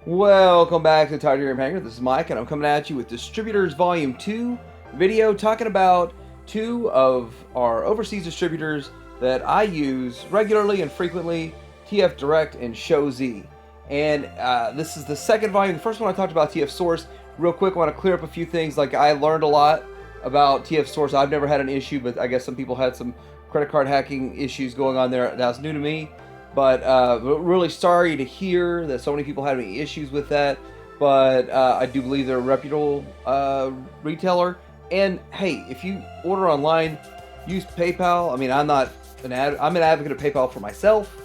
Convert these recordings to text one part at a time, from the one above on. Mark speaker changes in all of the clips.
Speaker 1: Welcome back to TFDirect Hangar. This is Mike, and I'm coming at you with Distributors Volume 2 video talking about two of our overseas distributors that I use regularly and frequently, TFDirect and Showz. And this is the second volume. The first one I talked about TF Source. Real quick, I want to clear up a few things. Like, I learned a lot about TF Source. I've never had an issue, but I guess some people had some credit card hacking issues going on there. That's new to me. But really sorry to hear that so many people had any issues with that. But I do believe they're a reputable retailer. And hey, if you order online, use PayPal. I mean, I'm an advocate of PayPal for myself,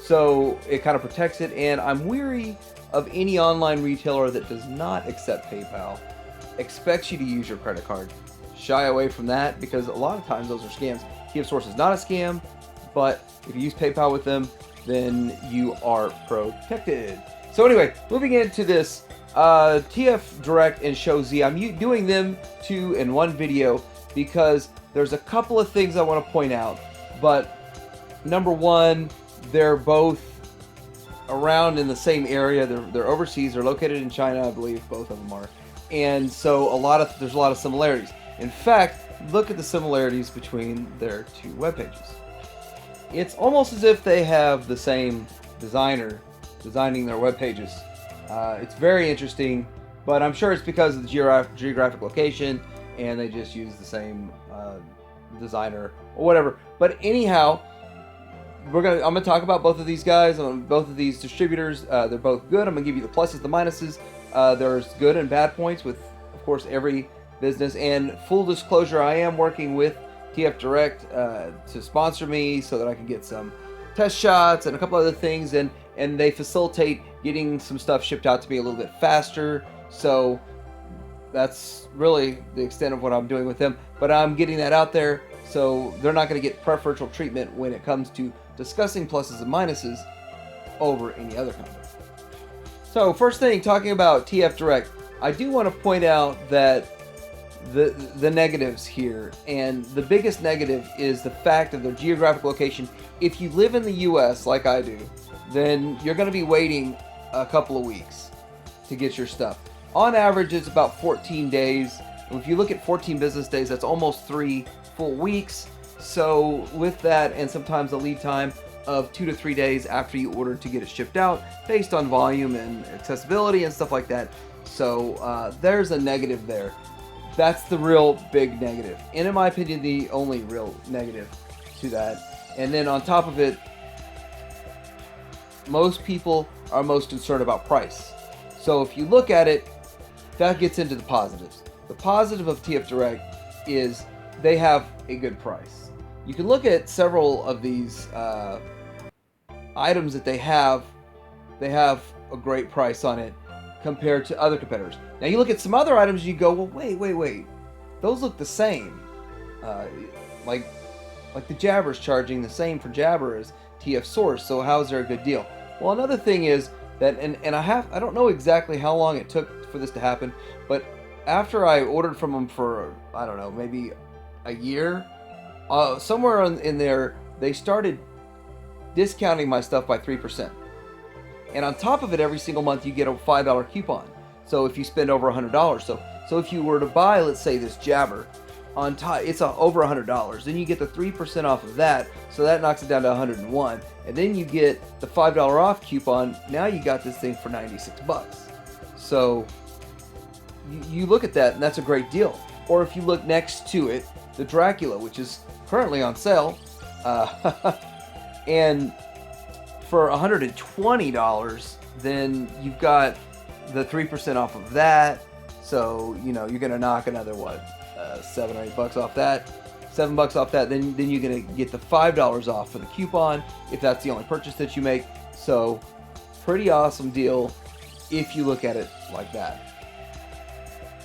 Speaker 1: so it kind of protects it. And I'm weary of any online retailer that does not accept PayPal, expects you to use your credit card. Shy away from that, because a lot of times those are scams. TF Source is not a scam, but if you use PayPal with them, then you are protected. So anyway, moving into this, TFDirect and Showz. I'm doing them two in one video because there's a couple of things I want to point out. But number one, they're both around in the same area. They're overseas. They're located in China, I believe. Both of them are, and so there's a lot of similarities. In fact, look at the similarities between their two web pages. It's almost as if they have the same designer designing their web pages. It's very interesting, but I'm sure it's because of the geographic location, and they just use the same designer or whatever. But anyhow, I'm gonna talk about both of these guys, both of these distributors. They're both good. I'm gonna give you the pluses, the minuses. There's good and bad points with, of course, every business. And full disclosure, I am working with TFDirect to sponsor me so that I can get some test shots and a couple other things, and they facilitate getting some stuff shipped out to me a little bit faster. So that's really the extent of what I'm doing with them, but I'm getting that out there, so they're not going to get preferential treatment when it comes to discussing pluses and minuses over any other company. So first thing, talking about TFDirect, I do want to point out that the negatives here, and the biggest negative is the fact of their geographic location. If you live in the US like I do, then you're going to be waiting a couple of weeks to get your stuff. On average, it's about 14 days. And if you look at 14 business days, that's almost 3 full weeks. So with that, and sometimes a lead time of 2 to 3 days after you order to get it shipped out, based on volume and accessibility and stuff like that. So there's a negative there. That's the real big negative, and in my opinion, the only real negative to that. And then on top of it, most people are most concerned about price. So if you look at it, that gets into the positives. The positive of TFDirect is they have a good price. You can look at several of these items that they have a great price on it compared to other competitors. Now you look at some other items, you go, well, wait, those look the same. Like the Jabber's charging the same for Jabber as TF Source, so how is there a good deal? Well, another thing is that, and I don't know exactly how long it took for this to happen, but after I ordered from them for, I don't know, maybe a year, somewhere in there, they started discounting my stuff by 3%. And on top of it, every single month you get a $5 coupon. So if you spend over $100, so if you were to buy, let's say, this Jabber, on top it's over $100. Then you get the 3% off of that, so that knocks it down to 101. And then you get the $5 off coupon. Now you got this thing for 96 bucks. So you look at that, and that's a great deal. Or if you look next to it, the Dracula, which is currently on sale, and for $120, then you've got the 3% off of that. So, you know, you're going to knock another, $7 or $8 off that. $7 off that. Then you're going to get the $5 off for the coupon if that's the only purchase that you make. So, pretty awesome deal if you look at it like that.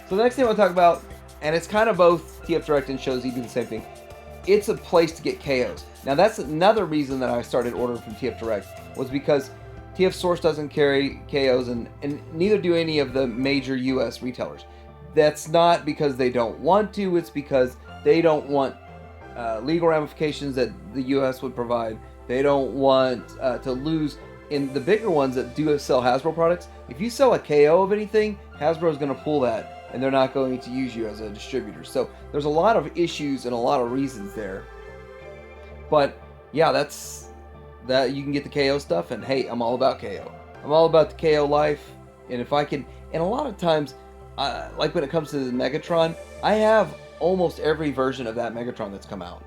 Speaker 1: So the next thing I want to talk about, and it's kind of both TFDirect and Showz do the same thing, it's a place to get KOs. Now that's another reason that I started ordering from TFDirect, was because TF Source doesn't carry KOs, and neither do any of the major US retailers. That's not because they don't want to, it's because they don't want legal ramifications that the US would provide. They don't want to lose in the bigger ones that do sell Hasbro products, if you sell a KO of anything, Hasbro is going to pull that, and they're not going to use you as a distributor. So there's a lot of issues and a lot of reasons there. But yeah, that's that. You can get the KO stuff, and hey, I'm all about KO. I'm all about the KO life, and if I can, and a lot of times, like when it comes to the Megatron, I have almost every version of that Megatron that's come out.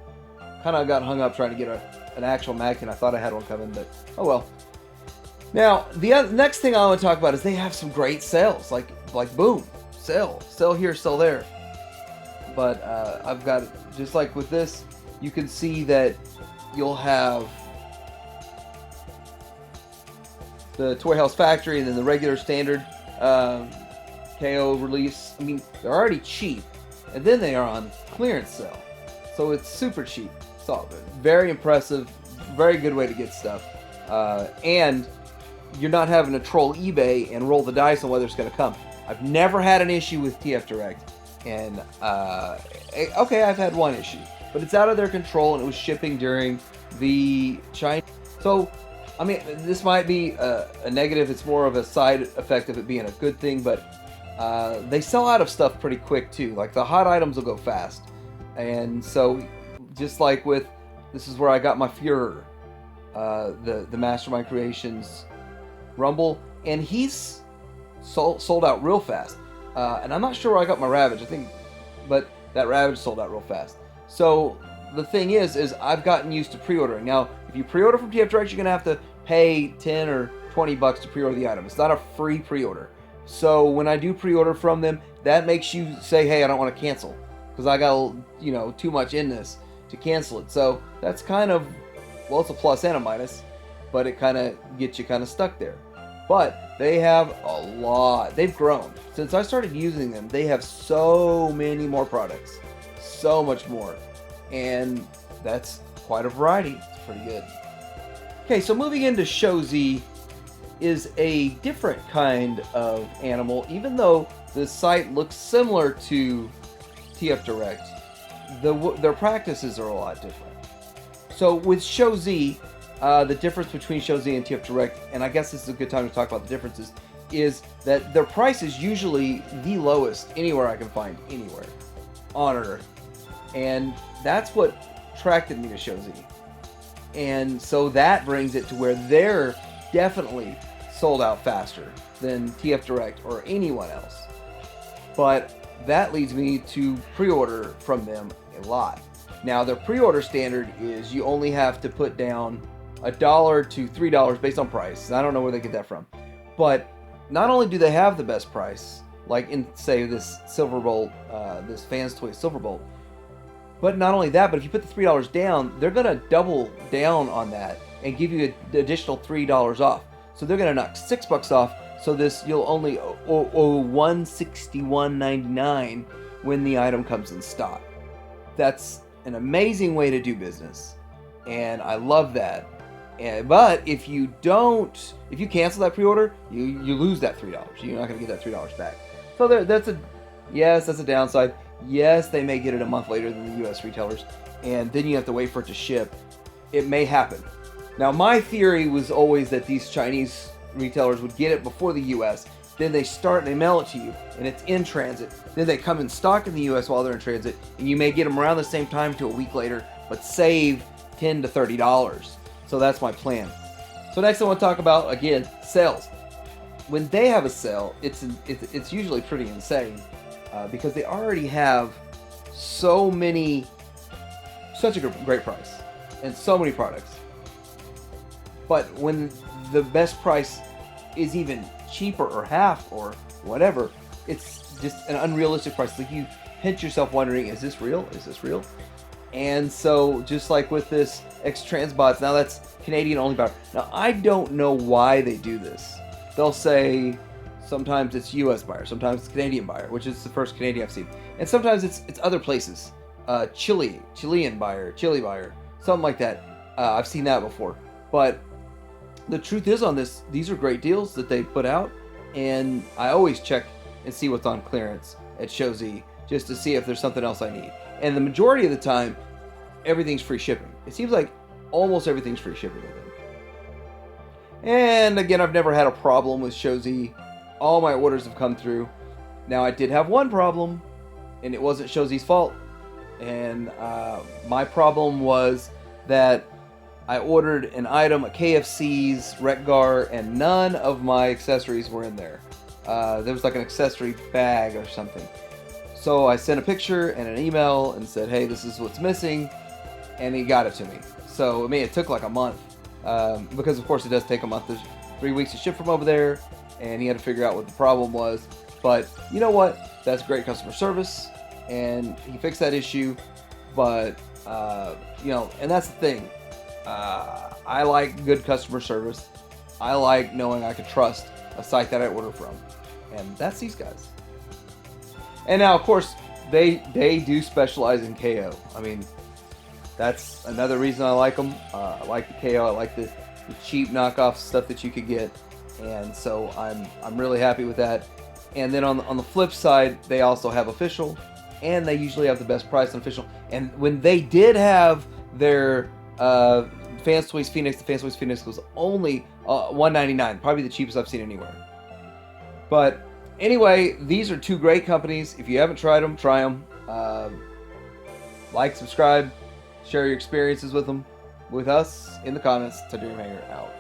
Speaker 1: Kind of got hung up trying to get an actual Mag, and I thought I had one coming, but oh well. Now, the next thing I want to talk about is they have some great sales, like boom, sell here, sell there. But I've got, just like with this, you can see that you'll have the Toy House Factory and then the regular standard KO release. I mean, they're already cheap, and then they are on clearance sale, so it's super cheap. So very impressive, very good way to get stuff, and you're not having to troll eBay and roll the dice on whether it's going to come. I've never had an issue with TFDirect, and okay, I've had one issue, but it's out of their control, and it was shipping during the China. So, I mean, this might be a negative. It's more of a side effect of it being a good thing, but they sell out of stuff pretty quick too. Like the hot items will go fast, and so just like with, this is where I got my Führer, the Mastermind Creations Rumble, and he's sold out real fast. And I'm not sure where I got my Ravage, I think, but that Ravage sold out real fast. So the thing is I've gotten used to pre-ordering. Now, if you pre-order from TFDirect, you're gonna have to pay 10 or 20 bucks to pre-order the item. It's not a free pre-order. So when I do pre-order from them, that makes you say, hey, I don't want to cancel, because I got, you know, too much in this to cancel it. So that's kind of, well, it's a plus and a minus, but it kind of gets you kind of stuck there. But they have a lot. They've grown. Since I started using them, they have so many more products. So much more. And that's quite a variety. It's pretty good. Okay, so moving into Showz is a different kind of animal. Even though the site looks similar to TFDirect, their practices are a lot different. So with Showz, the difference between Showz and TFDirect, and I guess this is a good time to talk about the differences, is that their price is usually the lowest anywhere I can find, anywhere on Earth. And that's what attracted me to Showz. And so that brings it to where they're definitely sold out faster than TFDirect or anyone else. But that leads me to pre-order from them a lot. Now, their pre-order standard is you only have to put down $1 to $3 based on price. I don't know where they get that from. But not only do they have the best price, like in, say, this Silverbolt, this Fans Toy Silverbolt, but not only that, but if you put the $3 down, they're going to double down on that and give you the additional $3 off. So they're going to knock $6 off. So this, you'll only owe $161.99 when the item comes in stock. That's an amazing way to do business, and I love that. But if you cancel that pre-order, you lose that $3. You're not going to get that $3 back. So that's a downside. Yes, they may get it a month later than the U.S. retailers, and then you have to wait for it to ship. It may happen. Now, my theory was always that these Chinese retailers would get it before the U.S., then they mail it to you, and it's in transit. Then they come in stock in the U.S. while they're in transit, and you may get them around the same time to a week later, but save $10 to $30. So that's my plan. So next I want to talk about, again, sales. When they have a sale, it's usually pretty insane, because they already have such a great price and so many products. But when the best price is even cheaper or half or whatever, it's just an unrealistic price. Like, you pinch yourself wondering, is this real? Is this real? And so just like with this X-Transbots, now that's Canadian only buyer. Now, I don't know why they do this. They'll say sometimes it's US buyer, sometimes it's Canadian buyer, which is the first Canadian I've seen. And sometimes it's other places. Chilean buyer, Chile buyer, something like that. I've seen that before. But the truth is on this, these are great deals that they put out, and I always check and see what's on clearance at Showz just to see if there's something else I need. And the majority of the time, everything's free shipping. It seems like almost everything's free shipping with them. And again, I've never had a problem with Showz. All my orders have come through. Now, I did have one problem, and it wasn't Showz's fault. And my problem was that I ordered an item at KFC's Retgar, and none of my accessories were in there. There was like an accessory bag or something. So I sent a picture and an email and said, hey, this is what's missing, and he got it to me. So, I mean, it took like a month, because of course it does take a month. There's 3 weeks to ship from over there, and he had to figure out what the problem was. But you know what? That's great customer service, and he fixed that issue. But, you know, and that's the thing. I like good customer service. I like knowing I can trust a site that I order from, and that's these guys. And now, of course, they do specialize in KO. I mean, that's another reason I like them. I like the KO. I like the cheap knockoff stuff that you could get, and so I'm really happy with that. And then on the flip side, they also have official, and they usually have the best price on official. And when they did have their Fans Toys Phoenix, the Fans Toys Phoenix was only $199, probably the cheapest I've seen anywhere. But anyway, these are two great companies. If you haven't tried them, try them. Like, subscribe, share your experiences with them, with us in the comments. TFDirect out.